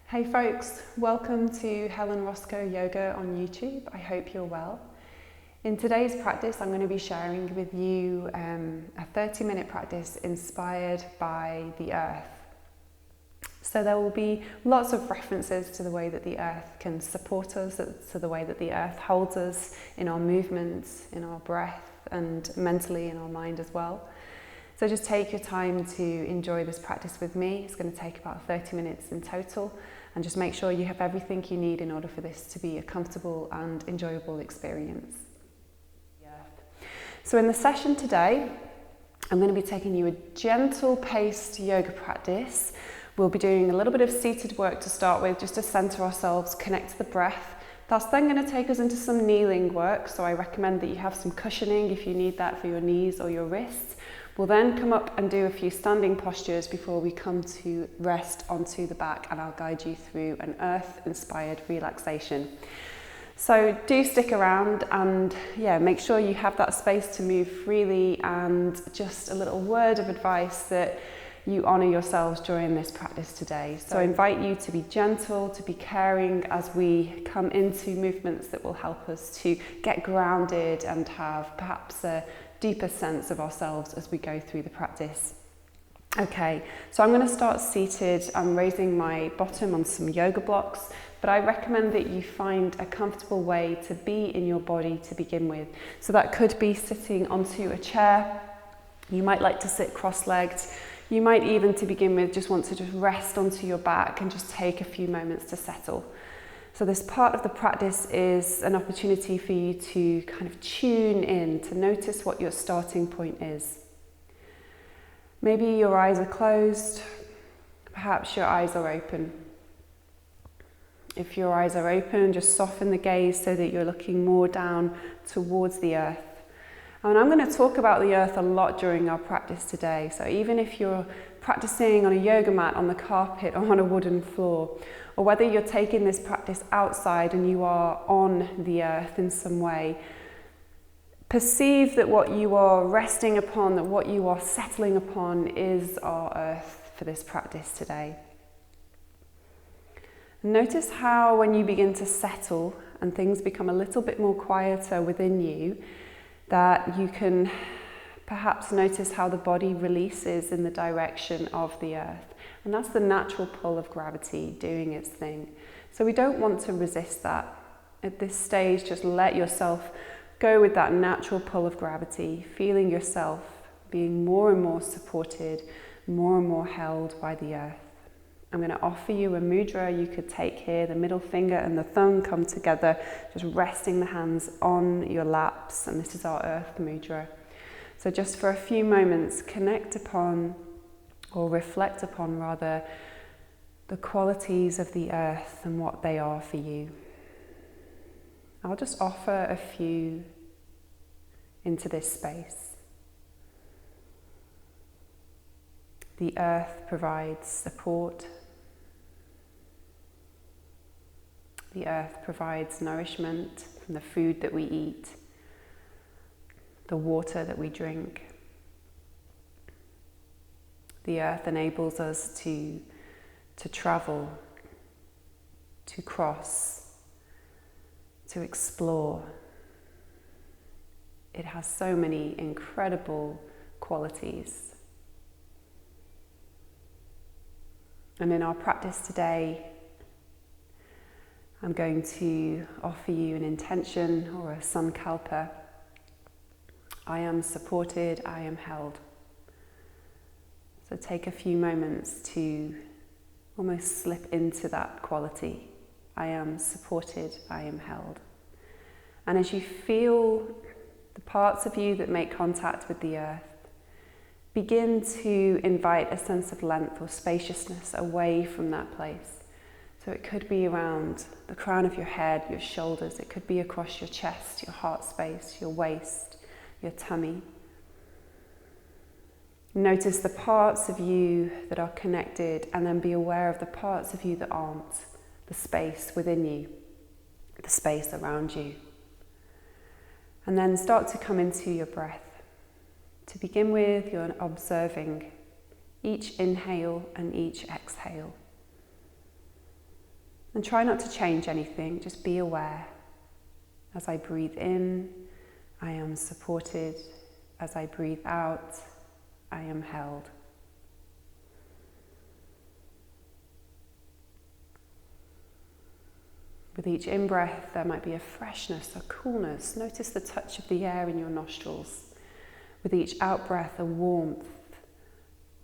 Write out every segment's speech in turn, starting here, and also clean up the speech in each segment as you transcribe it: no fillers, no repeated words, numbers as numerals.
Hey folks, welcome to Helen Roscoe Yoga on YouTube. I hope you're well. In today's practice, I'm going to be sharing with you a 30-minute practice inspired by the earth. So there will be lots of references to the way that the earth can support us, to the way that the earth holds us in our movements, in our breath, and mentally in our mind as well. So just take your time to enjoy this practice with me. It's going to take about 30 minutes in total, and just make sure you have everything you need in order for this to be a comfortable and enjoyable experience. So in the session today, I'm going to be taking you a gentle paced yoga practice. We'll be doing a little bit of seated work to start with, just to center ourselves, connect to the breath. That's then going to take us into some kneeling work, so I recommend that you have some cushioning if you need that for your knees or your wrists. We'll then come up and do a few standing postures before we come to rest onto the back, and I'll guide you through an earth-inspired relaxation. So do stick around and make sure you have that space to move freely, and just a little word of advice that you honour yourselves during this practice today. So I invite you to be gentle, to be caring as we come into movements that will help us to get grounded and have perhaps a deeper sense of ourselves as we go through the practice. Okay, so I'm going to start seated. I'm raising my bottom on some yoga blocks, but I recommend that you find a comfortable way to be in your body to begin with. So that could be sitting onto a chair. You might like to sit cross-legged. You might even, to begin with, just want to just rest onto your back and just take a few moments to settle. So this part of the practice is an opportunity for you to kind of tune in, to notice what your starting point is. Maybe your eyes are closed, perhaps your eyes are open. If your eyes are open, just soften the gaze so that you're looking more down towards the earth. And I'm going to talk about the earth a lot during our practice today. So even if you're practicing on a yoga mat, on the carpet, or on a wooden floor, or whether you're taking this practice outside and you are on the earth in some way, perceive that what you are resting upon, that what you are settling upon is our earth for this practice today. Notice how when you begin to settle and things become a little bit more quieter within you, that you can perhaps notice how the body releases in the direction of the earth. And that's the natural pull of gravity doing its thing. So we don't want to resist that. At this stage, just let yourself go with that natural pull of gravity, feeling yourself being more and more supported, more and more held by the earth. I'm going to offer you a mudra you could take here. The middle finger and the thumb come together, just resting the hands on your laps. And this is our earth mudra. So just for a few moments, connect upon, or reflect upon rather, the qualities of the earth and what they are for you. I'll just offer a few into this space. The earth provides support. The earth provides nourishment from the food that we eat, the water that we drink. The earth enables us to travel, to cross, to explore. It has so many incredible qualities. And in our practice today, I'm going to offer you an intention or a sankalpa. I am supported, I am held. So take a few moments to almost slip into that quality. I am supported, I am held. And as you feel the parts of you that make contact with the earth, begin to invite a sense of length or spaciousness away from that place. So it could be around the crown of your head, your shoulders. It could be across your chest, your heart space, your waist, your tummy. Notice the parts of you that are connected, and then be aware of the parts of you that aren't, the space within you, the space around you. And then start to come into your breath. To begin with, you're observing each inhale and each exhale. And try not to change anything, just be aware. As I breathe in, I am supported. As I breathe out, I am held. With each in-breath, there might be a freshness, a coolness. Notice the touch of the air in your nostrils. With each out-breath, a warmth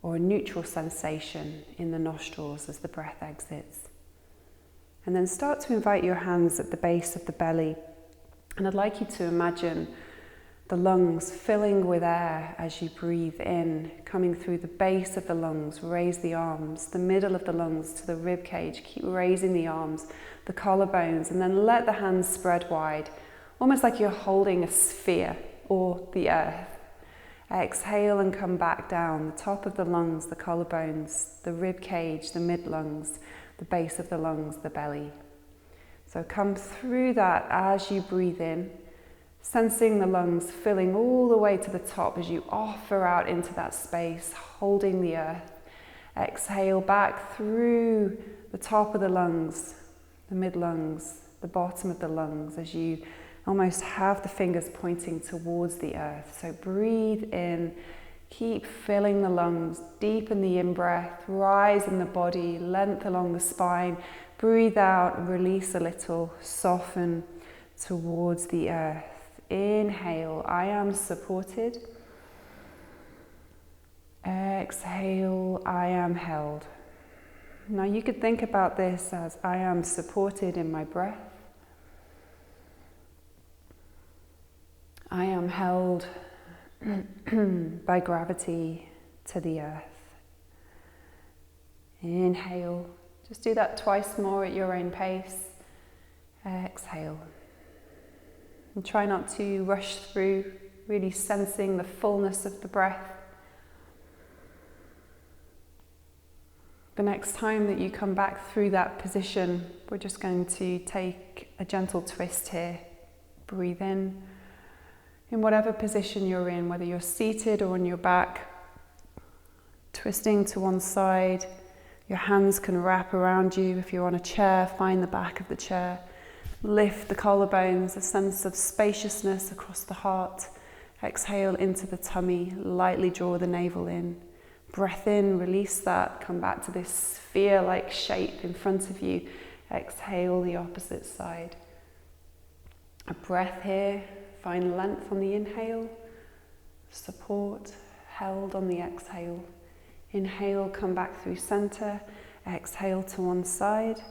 or a neutral sensation in the nostrils as the breath exits. And then start to invite your hands at the base of the belly. And I'd like you to imagine the lungs filling with air as you breathe in, coming through the base of the lungs. Raise the arms, the middle of the lungs to the rib cage. Keep raising the arms, the collarbones, and then let the hands spread wide, almost like you're holding a sphere or the earth. Exhale and come back down, the top of the lungs, the collarbones, the rib cage, the mid-lungs, the base of the lungs, the belly. So come through that as you breathe in, sensing the lungs filling all the way to the top as you offer out into that space, holding the earth. Exhale back through the top of the lungs, the mid-lungs, the bottom of the lungs, as you almost have the fingers pointing towards the earth. So breathe in, keep filling the lungs, deepen the in-breath, rise in the body, length along the spine. Breathe out, release a little, soften towards the earth. Inhale, I am supported. Exhale, I am held. Now you could think about this as I am supported in my breath. I am held by gravity to the earth. Inhale, just do that twice more at your own pace. Exhale. And try not to rush through, really sensing the fullness of the breath. The next time that you come back through that position, we're just going to take a gentle twist here. Breathe in whatever position you're in, whether you're seated or on your back, twisting to one side. Your hands can wrap around you. If you're on a chair, find the back of the chair. Lift the collarbones, a sense of spaciousness across the heart. Exhale into the tummy, lightly draw the navel in. Breath in, release that, come back to this sphere-like shape in front of you. Exhale the opposite side. A breath here, find length on the inhale, support, held on the exhale. Inhale, come back through center, exhale to one side.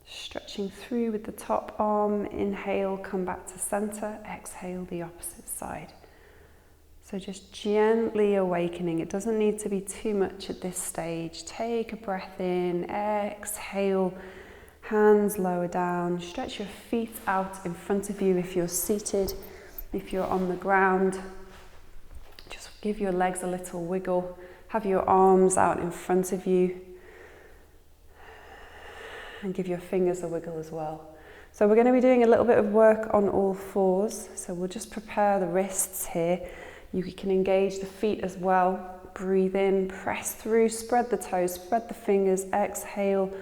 Stretching through with the top arm, inhale, come back to center, exhale the opposite side. So just gently awakening. It doesn't need to be too much at this stage. Take a breath in, exhale, hands lower down. Stretch your feet out in front of you if you're seated. If you're on the ground, just give your legs a little wiggle. Have your arms out in front of you. And give your fingers a wiggle as well. So we're going to be doing a little bit of work on all fours. So we'll just prepare the wrists here. You can engage the feet as well. Breathe in, press through, spread the toes, spread the fingers, exhale,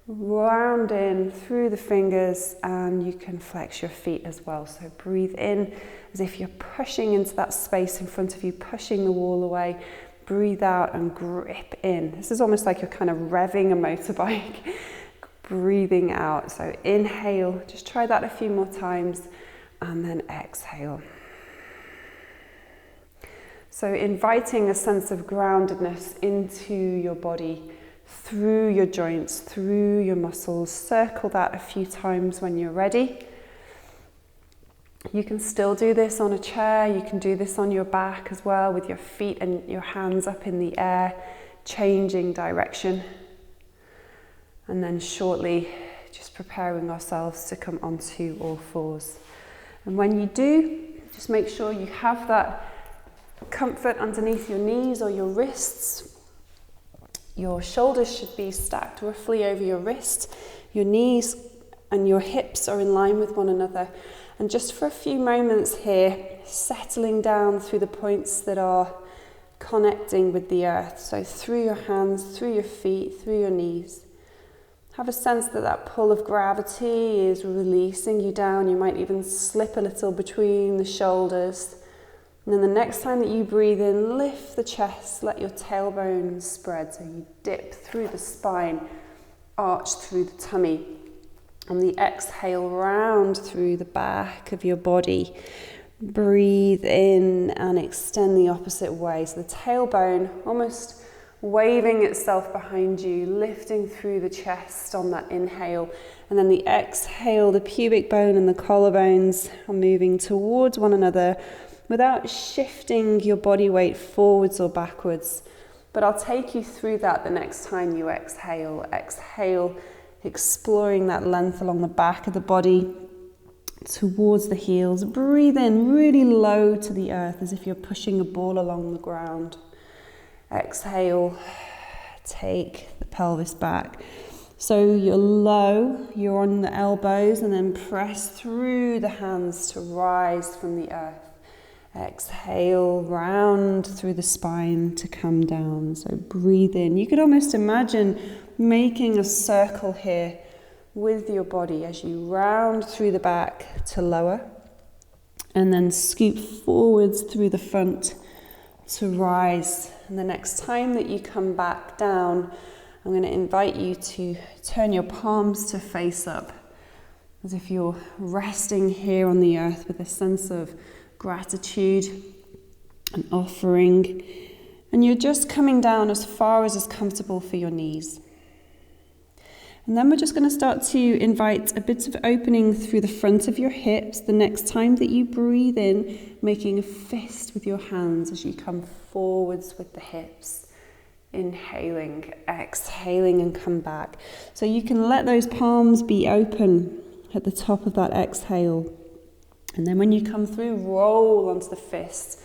round in through the fingers, and you can flex your feet as well. So breathe in as if you're pushing into that space in front of you, pushing the wall away. Breathe out and grip in. This is almost like you're kind of revving a motorbike. Breathing out. So inhale, just try that a few more times, and then exhale. So inviting a sense of groundedness into your body, through your joints, through your muscles. Circle that a few times when you're ready. You can still do this on a chair, you can do this on your back as well, with your feet and your hands up in the air, changing direction. And then shortly, just preparing ourselves to come onto all fours. And when you do, just make sure you have that comfort underneath your knees or your wrists. Your shoulders should be stacked roughly over your wrist. Your knees and your hips are in line with one another. And just for a few moments here, settling down through the points that are connecting with the earth. So through your hands, through your feet, through your knees. Have a sense that that pull of gravity is releasing you down. You might even slip a little between the shoulders. And then the next time that you breathe in, lift the chest, let your tailbone spread. So you dip through the spine, arch through the tummy. On the exhale, round through the back of your body. Breathe in and extend the opposite way. So the tailbone almost waving itself behind you, lifting through the chest on that inhale. And then the exhale, the pubic bone and the collarbones are moving towards one another without shifting your body weight forwards or backwards. But I'll take you through that the next time you exhale. Exhale, exploring that length along the back of the body towards the heels. Breathe in really low to the earth as if you're pushing a ball along the ground. Exhale, take the pelvis back. So you're low, you're on the elbows, and then press through the hands to rise from the earth. Exhale, round through the spine to come down. So breathe in. You could almost imagine making a circle here with your body as you round through the back to lower, and then scoop forwards through the front to rise. And the next time that you come back down, I'm going to invite you to turn your palms to face up, as if you're resting here on the earth with a sense of gratitude and offering. And you're just coming down as far as is comfortable for your knees. And then we're just going to start to invite a bit of opening through the front of your hips. The next time that you breathe in, making a fist with your hands as you come forwards with the hips. Inhaling, exhaling, and come back. So you can let those palms be open at the top of that exhale. And then when you come through, roll onto the fist.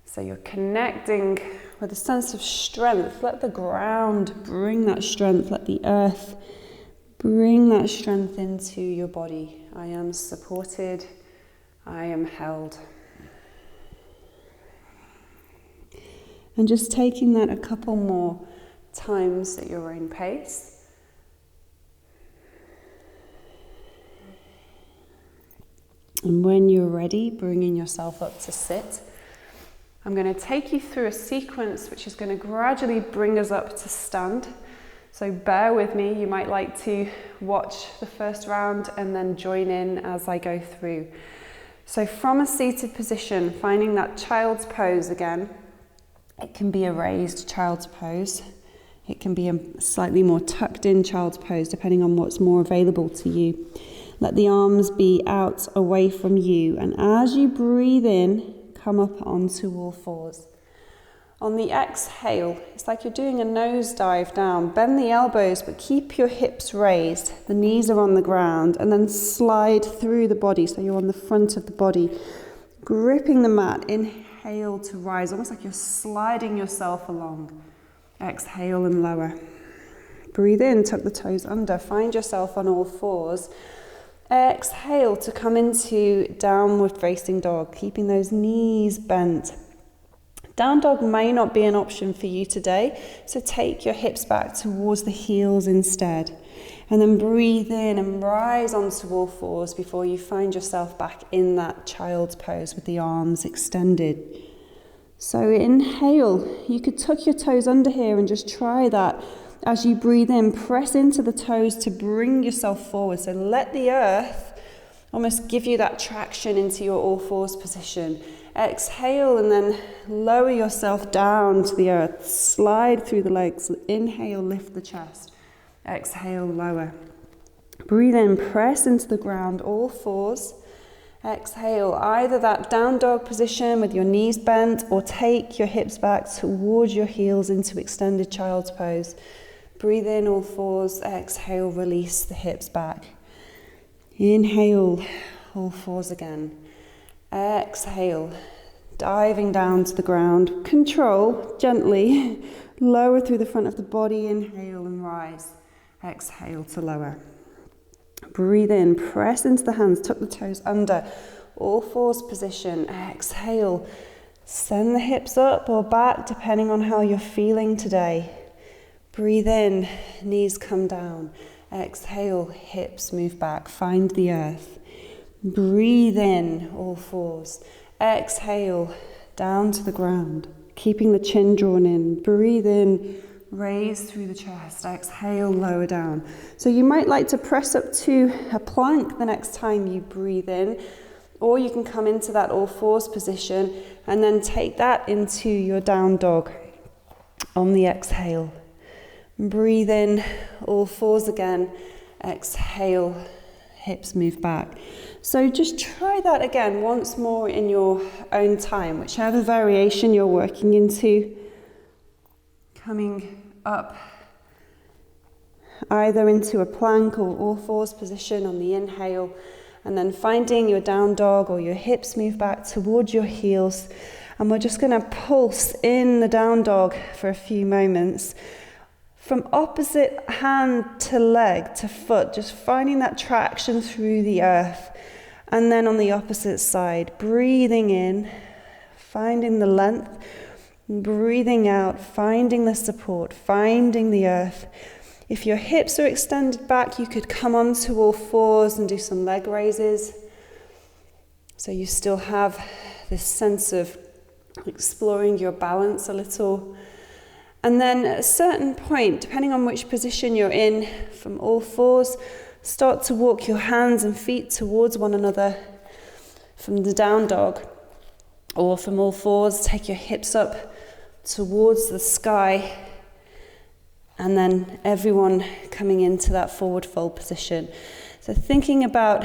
So you're connecting with a sense of strength. Let the ground bring that strength. Let the earth bring that strength into your body. I am supported. I am held. And just taking that a couple more times at your own pace. And when you're ready, bringing yourself up to sit. I'm going to take you through a sequence which is going to gradually bring us up to stand. So bear with me. You might like to watch the first round and then join in as I go through. So from a seated position, finding that child's pose again. It can be a raised child's pose. It can be a slightly more tucked in child's pose, depending on what's more available to you. Let the arms be out away from you. And as you breathe in, come up onto all fours. On the exhale, it's like you're doing a nosedive down. Bend the elbows, but keep your hips raised. The knees are on the ground, and then slide through the body, so you're on the front of the body. Gripping the mat, inhale to rise, almost like you're sliding yourself along. Exhale and lower. Breathe in, tuck the toes under, find yourself on all fours. Exhale to come into downward facing dog, keeping those knees bent. Down dog may not be an option for you today, so take your hips back towards the heels instead. And then breathe in and rise onto all fours before you find yourself back in that child's pose with the arms extended. So inhale, you could tuck your toes under here and just try that. As you breathe in, press into the toes to bring yourself forward. So let the earth almost give you that traction into your all fours position. Exhale and then lower yourself down to the earth. Slide through the legs. Inhale, lift the chest. Exhale, lower. Breathe in, press into the ground, all fours. Exhale, either that down dog position with your knees bent or take your hips back towards your heels into extended child's pose. Breathe in, all fours. Exhale, release the hips back. Inhale, all fours again. Exhale, diving down to the ground. Control, gently, lower through the front of the body. Inhale and rise. Exhale to lower. Breathe in, press into the hands, tuck the toes under. All fours position. Exhale, send the hips up or back depending on how you're feeling today. Breathe in, knees come down. Exhale, hips move back, find the earth. Breathe in, all fours. Exhale, down to the ground, keeping the chin drawn in. Breathe in, raise through the chest. Exhale, lower down. So you might like to press up to a plank the next time you breathe in, or you can come into that all fours position and then take that into your down dog on the exhale. Breathe in, all fours again. Exhale, hips move back. So just try that again once more in your own time, whichever variation you're working into. Coming up either into a plank or all fours position on the inhale, and then finding your down dog or your hips move back towards your heels. And we're just going to pulse in the down dog for a few moments. From opposite hand to leg to foot, just finding that traction through the earth. And then on the opposite side, breathing in, finding the length, breathing out, finding the support, finding the earth. If your hips are extended back, you could come onto all fours and do some leg raises. So you still have this sense of exploring your balance a little. And then at a certain point, depending on which position you're in, from all fours, start to walk your hands and feet towards one another from the down dog. Or from all fours, take your hips up towards the sky. And then everyone coming into that forward fold position. So thinking about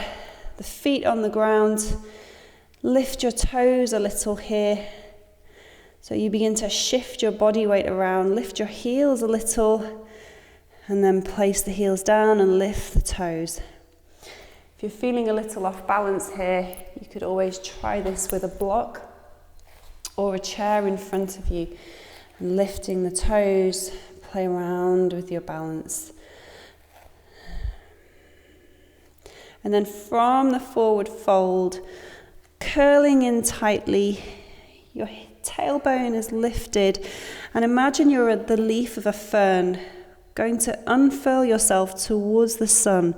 the feet on the ground, lift your toes a little here. So you begin to shift your body weight around, lift your heels a little, and then place the heels down and lift the toes. If you're feeling a little off balance here, you could always try this with a block or a chair in front of you, and lifting the toes, play around with your balance. And then from the forward fold, curling in tightly, your tailbone is lifted, and imagine you're at the leaf of a fern, going to unfurl yourself towards the sun.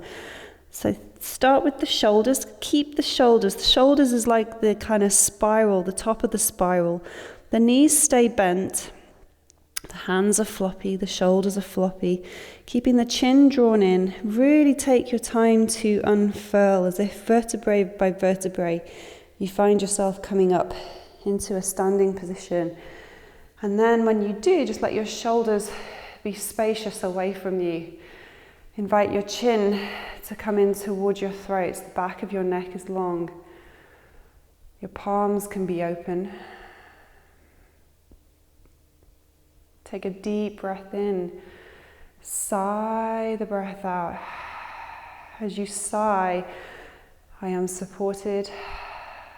So start with the shoulders, keep the shoulders. The shoulders is like the kind of spiral, the top of the spiral. The knees stay bent, the hands are floppy, the shoulders are floppy, keeping the chin drawn in. Really take your time to unfurl, as if vertebrae by vertebrae, you find yourself coming up into a standing position. And then when you do, just let your shoulders be spacious away from you. Invite your chin to come in towards your throat. The back of your neck is long. Your palms can be open. Take a deep breath in. Sigh the breath out. As you sigh, I am supported,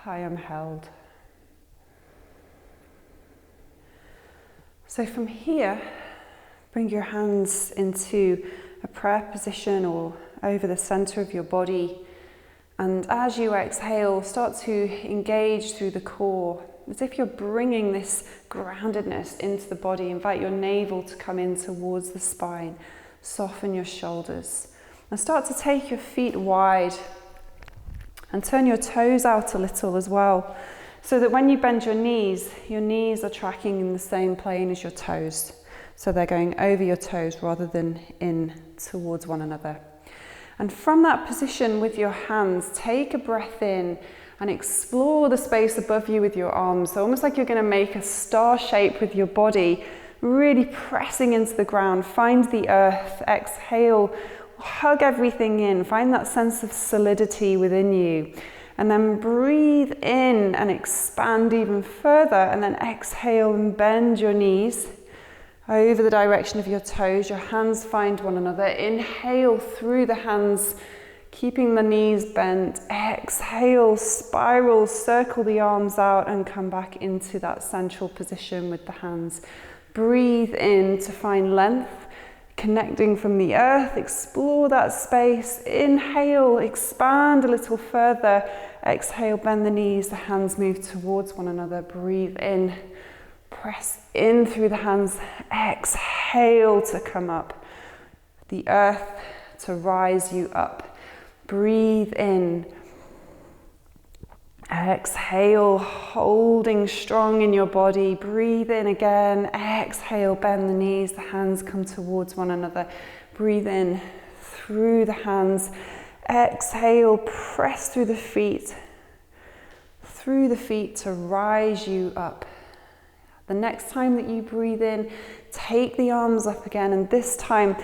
I am held. So from here, bring your hands into a prayer position or over the center of your body. And as you exhale, start to engage through the core, as if you're bringing this groundedness into the body. Invite your navel to come in towards the spine. Soften your shoulders. And start to take your feet wide and turn your toes out a little as well, so that when you bend your knees are tracking in the same plane as your toes. So they're going over your toes rather than in towards one another. And from that position with your hands, take a breath in and explore the space above you with your arms. So almost like you're going to make a star shape with your body, really pressing into the ground. Find the earth, exhale, hug everything in, find that sense of solidity within you. And then breathe in and expand even further, and then exhale and bend your knees over the direction of your toes. Your hands find one another. Inhale through the hands, keeping the knees bent. Exhale, spiral, circle the arms out and come back into that central position with the hands. Breathe in to find length, connecting from the earth. Explore that space. Inhale, expand a little further. Exhale, bend the knees, the hands move towards one another. Breathe in, press in through the hands. Exhale to come up. The earth to rise you up. Breathe in. Exhale, holding strong in your body. Breathe in again. Exhale, bend the knees, the hands come towards one another. Breathe in through the hands. Exhale, press through the feet to rise you up. The next time that you breathe in, take the arms up again, and this time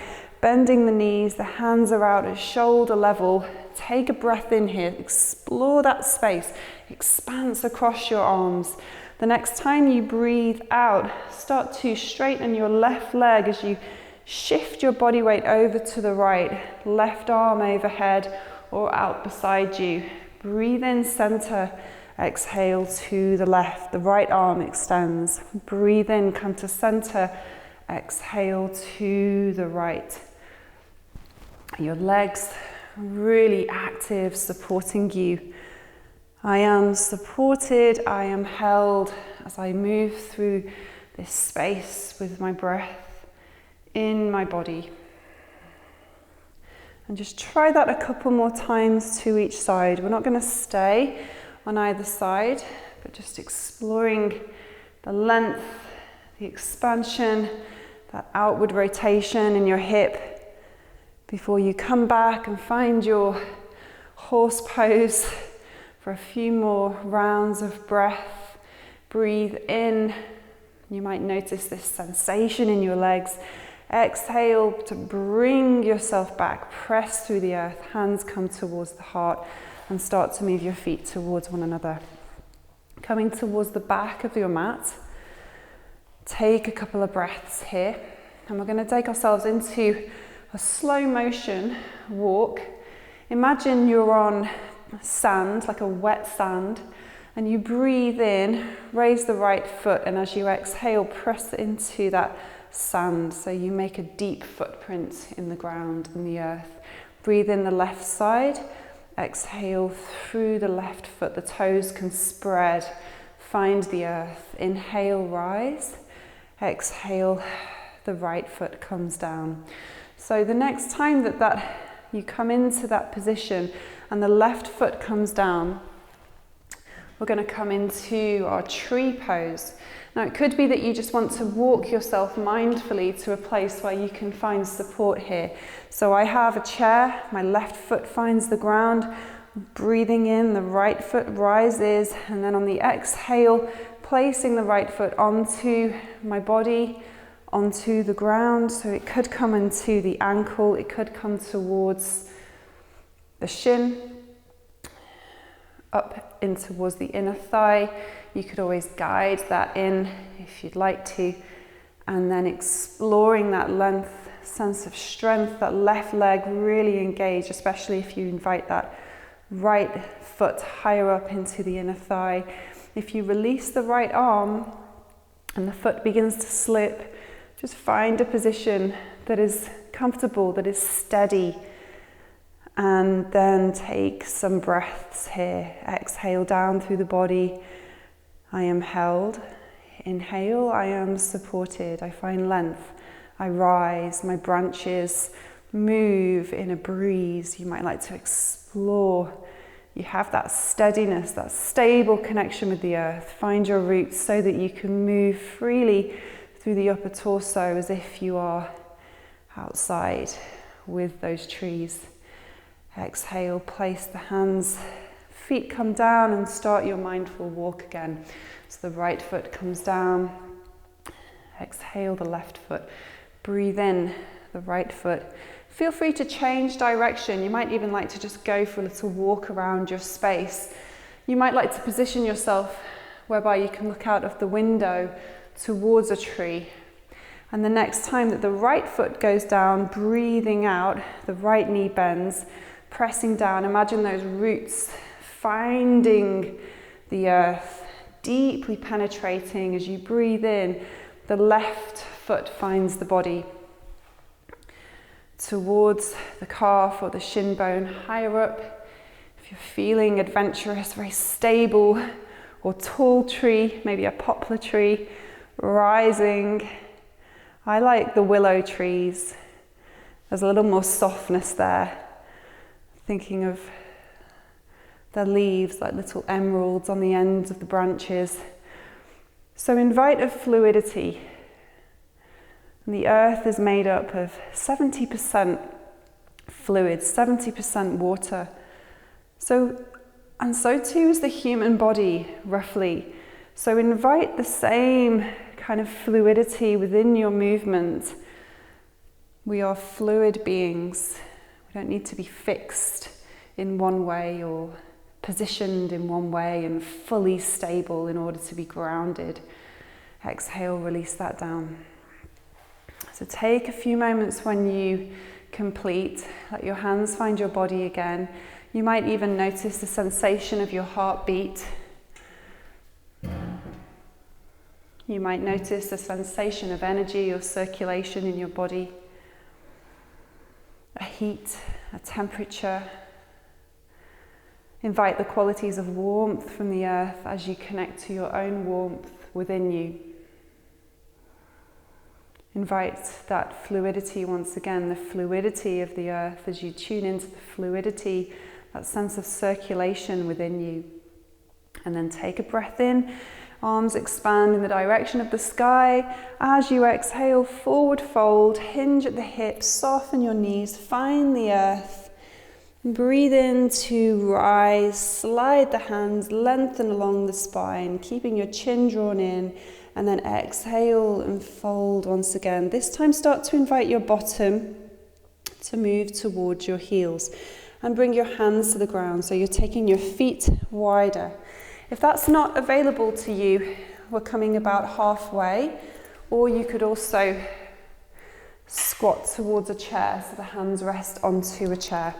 bending the knees, the hands are out at shoulder level. Take a breath in here, explore that space, expanse across your arms. The next time you breathe out, start to straighten your left leg as you shift your body weight over to the right, left arm overhead or out beside you. Breathe in, center. Exhale to the left, the right arm extends. Breathe in, come to center. Exhale to the right. Your legs really active, supporting you. I am supported, I am held as I move through this space with my breath in my body. And just try that a couple more times to each side. We're not going to stay on either side, but just exploring the length, the expansion, that outward rotation in your hip before you come back and find your horse pose for a few more rounds of breath. Breathe in. You might notice this sensation in your legs. Exhale to bring yourself back. Press through the earth. Hands come towards the heart and start to move your feet towards one another. Coming towards the back of your mat. Take a couple of breaths here. And we're going to take ourselves into a slow motion walk. Imagine you're on sand, like a wet sand, and you breathe in, raise the right foot, and as you exhale, press into that sand. So you make a deep footprint in the ground, in the earth. Breathe in the left side, exhale through the left foot, the toes can spread, find the earth. Inhale, rise, exhale, the right foot comes down. So the next time that you come into that position and the left foot comes down, we're going to come into our tree pose. Now it could be that you just want to walk yourself mindfully to a place where you can find support here. So I have a chair, my left foot finds the ground, breathing in, the right foot rises, and then on the exhale, placing the right foot onto my body, onto the ground. So it could come into the ankle, it could come towards the shin, up in towards the inner thigh. You could always guide that in if you'd like to, and then exploring that length, sense of strength, that left leg really engaged, especially if you invite that right foot higher up into the inner thigh. If you release the right arm and the foot begins to slip, just find a position that is comfortable, that is steady, and then take some breaths here. Exhale down through the body. I am held. Inhale, I am supported. I find length. I rise. My branches move in a breeze. You might like to explore. You have that steadiness, that stable connection with the earth. Find your roots so that you can move freely through the upper torso as if you are outside with those trees. Exhale, place the hands, feet come down, and start your mindful walk again. So the right foot comes down. Exhale, the left foot. Breathe in, the right foot. Feel free to change direction. You might even like to just go for a little walk around your space. You might like to position yourself whereby you can look out of the window towards a tree. And the next time that the right foot goes down, breathing out, the right knee bends, pressing down. Imagine those roots finding the earth, deeply penetrating. As you breathe in, the left foot finds the body towards the calf or the shin bone, higher up. If you're feeling adventurous, very stable or tall tree, maybe a poplar tree, rising. I like the willow trees There's a little more softness there. Thinking of the leaves like little emeralds on the ends of the branches. So invite a fluidity. The earth is made up of 70% fluid, 70% water. So too is the human body, roughly. So invite the same kind of fluidity within your movement. We are fluid beings. We don't need to be fixed in one way or positioned in one way and fully stable in order to be grounded. Exhale, release that down. So take a few moments when you complete. Let your hands find your body again. You might even notice the sensation of your heartbeat. You might notice the sensation of energy or circulation in your body. A heat, a temperature. Invite the qualities of warmth from the earth as you connect to your own warmth within you. Invite that fluidity once again, the fluidity of the earth as you tune into the fluidity, that sense of circulation within you. And then take a breath in, arms expand in the direction of the sky. As you exhale, forward fold, hinge at the hips, soften your knees, find the earth. Breathe in to rise, slide the hands, lengthen along the spine, keeping your chin drawn in. And then exhale and fold once again. This time start to invite your bottom to move towards your heels and bring your hands to the ground. So you're taking your feet wider. If that's not available to you, we're coming about halfway, or you could also squat towards a chair so the hands rest onto a chair.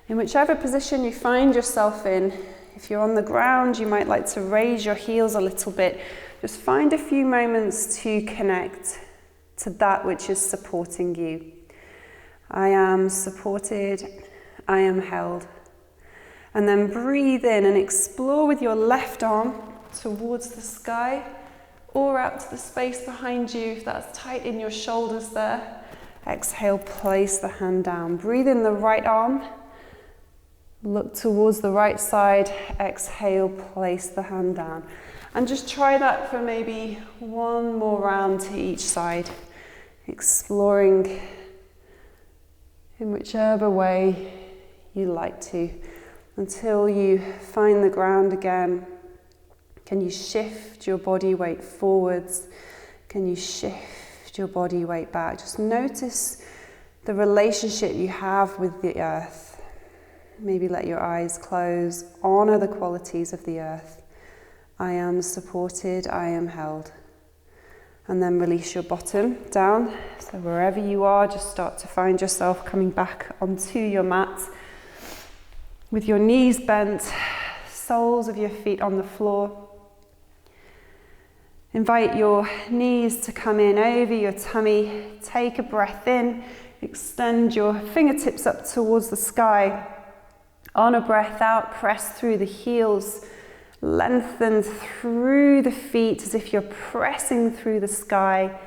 In whichever position you find yourself in, if you're on the ground, you might like to raise your heels a little bit. Just find a few moments to connect to that which is supporting you. I am supported, I am held. And then breathe in and explore with your left arm towards the sky or out to the space behind you if that's tight in your shoulders there. Exhale, place the hand down. Breathe in the right arm. Look towards the right side, exhale, place the hand down. And just try that for maybe one more round to each side, exploring in whichever way you like to, until you find the ground again. Can you shift your body weight forwards? Can you shift your body weight back? Just notice the relationship you have with the earth. Maybe let your eyes close. Honor the qualities of the earth. I am supported, I am held. And then release your bottom down. So wherever you are, just start to find yourself coming back onto your mat with your knees bent, soles of your feet on the floor. Invite your knees to come in over your tummy. Take a breath in. Extend your fingertips up towards the sky. On a breath out, press through the heels, lengthen through the feet as if you're pressing through the sky,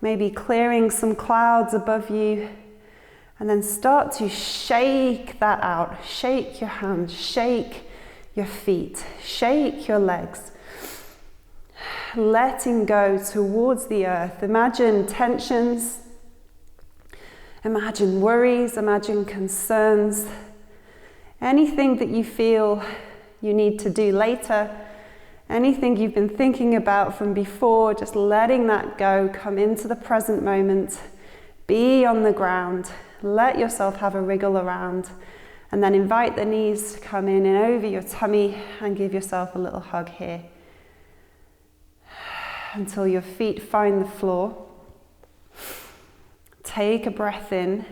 maybe clearing some clouds above you, and then start to shake that out. Shake your hands, shake your feet, shake your legs. Letting go towards the earth. Imagine tensions, imagine worries, imagine concerns. Anything that you feel you need to do later, anything you've been thinking about from before, just letting that go, come into the present moment, be on the ground, let yourself have a wriggle around, and then invite the knees to come in and over your tummy and give yourself a little hug here until your feet find the floor. Take a breath in.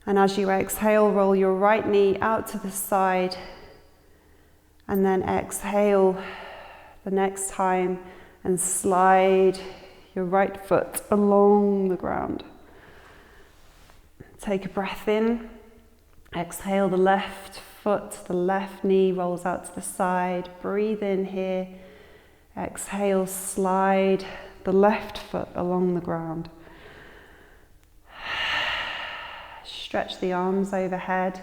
And as you exhale, roll your right knee out to the side. And then exhale the next time and slide your right foot along the ground. Take a breath in. Exhale the left foot, the left knee rolls out to the side. Breathe in here. Exhale, slide the left foot along the ground. stretch the arms overhead.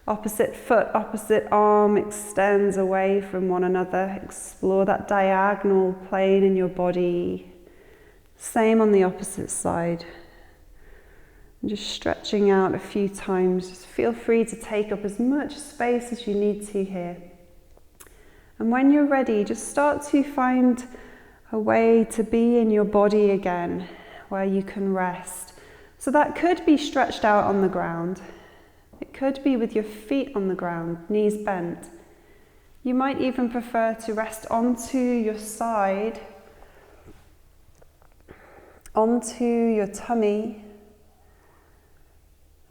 Opposite foot, opposite arm extends away from one another. Explore that diagonal plane in your body. Same on the opposite side. And just stretching out a few times. Just feel free to take up as much space as you need to here. And when you're ready, just start to find a way to be in your body again, where you can rest. So that could be stretched out on the ground. It could be with your feet on the ground, knees bent. You might even prefer to rest onto your side, onto your tummy,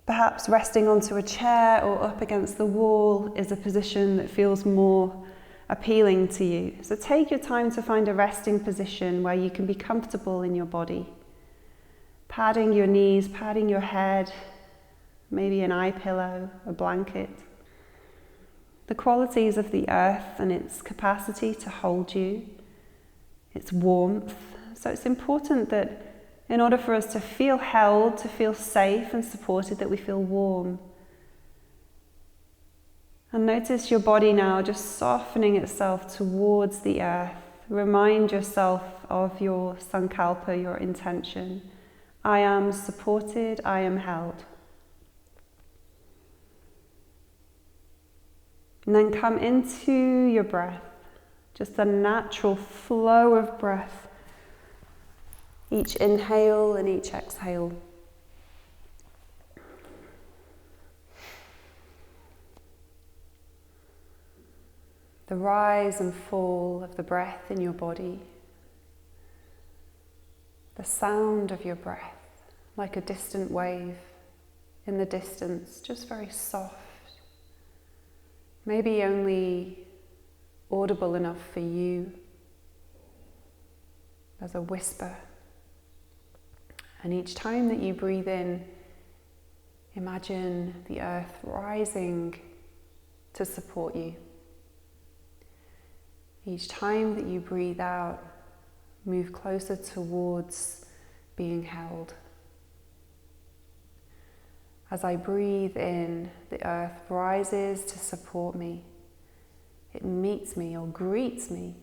perhaps resting onto a chair or up against the wall is a position that feels more appealing to you. So take your time to find a resting position where you can be comfortable in your body. Padding your knees, padding your head, maybe an eye pillow, a blanket. The qualities of the earth and its capacity to hold you, its warmth. So it's important that in order for us to feel held, to feel safe and supported, that we feel warm. And notice your body now just softening itself towards the earth. Remind yourself of your sankalpa, your intention. I am supported, I am held. And then come into your breath, just a natural flow of breath. Each inhale and each exhale. The rise and fall of the breath in your body. The sound of your breath, like a distant wave in the distance, just very soft. Maybe only audible enough for you as a whisper. And each time that you breathe in, imagine the earth rising to support you. Each time that you breathe out, move closer towards being held. As I breathe in, the earth rises to support me. It meets me or greets me.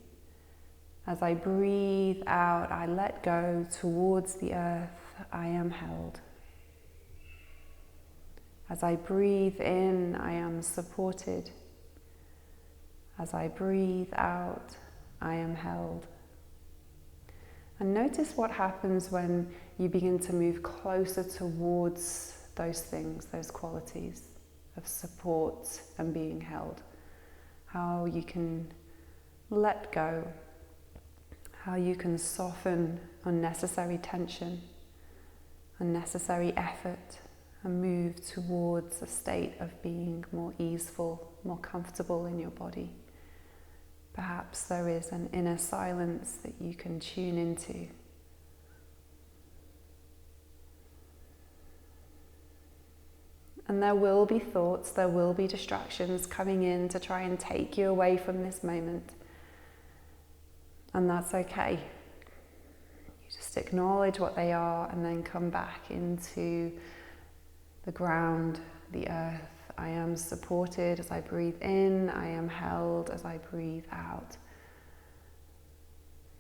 As I breathe out, I let go towards the earth. I am held. As I breathe in, I am supported. As I breathe out, I am held. And notice what happens when you begin to move closer towards those things, those qualities of support and being held. How you can let go, how you can soften unnecessary tension, unnecessary effort, and move towards a state of being more easeful, more comfortable in your body. Perhaps there is an inner silence that you can tune into. And there will be thoughts, there will be distractions coming in to try and take you away from this moment. And that's okay. You just acknowledge what they are and then come back into the ground, the earth. I am supported as I breathe in. I am held as I breathe out.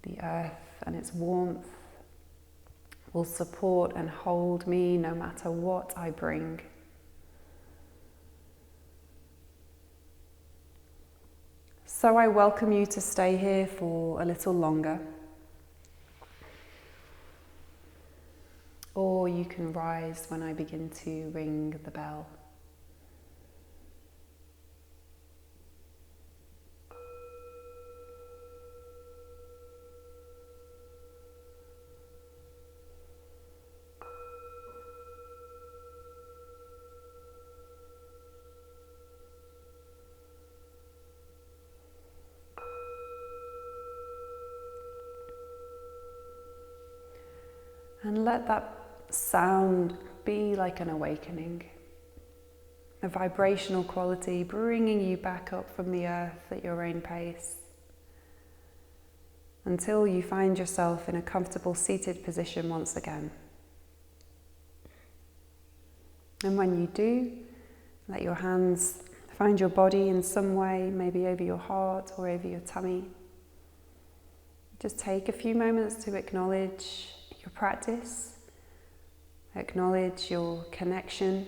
The earth and its warmth will support and hold me no matter what I bring. So I welcome you to stay here for a little longer. Or you can rise when I begin to ring the bell. And let that sound be like an awakening, a vibrational quality bringing you back up from the earth at your own pace until you find yourself in a comfortable seated position once again. And when you do, let your hands find your body in some way, maybe over your heart or over your tummy. Just take a few moments to acknowledge your practice, acknowledge your connection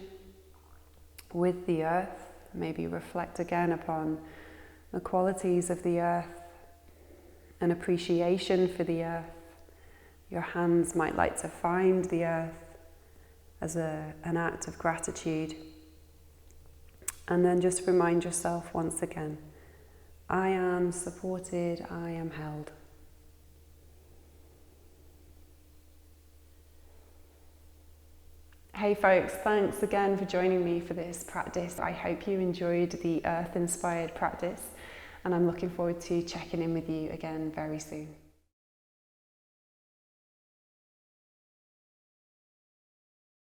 with the earth. Maybe reflect again upon the qualities of the earth, an appreciation for the earth. Your hands might like to find the earth as an act of gratitude. And then just remind yourself once again, I am supported, I am held. Hey folks, thanks again for joining me for this practice. I hope you enjoyed the earth-inspired practice, and I'm looking forward to checking in with you again very soon.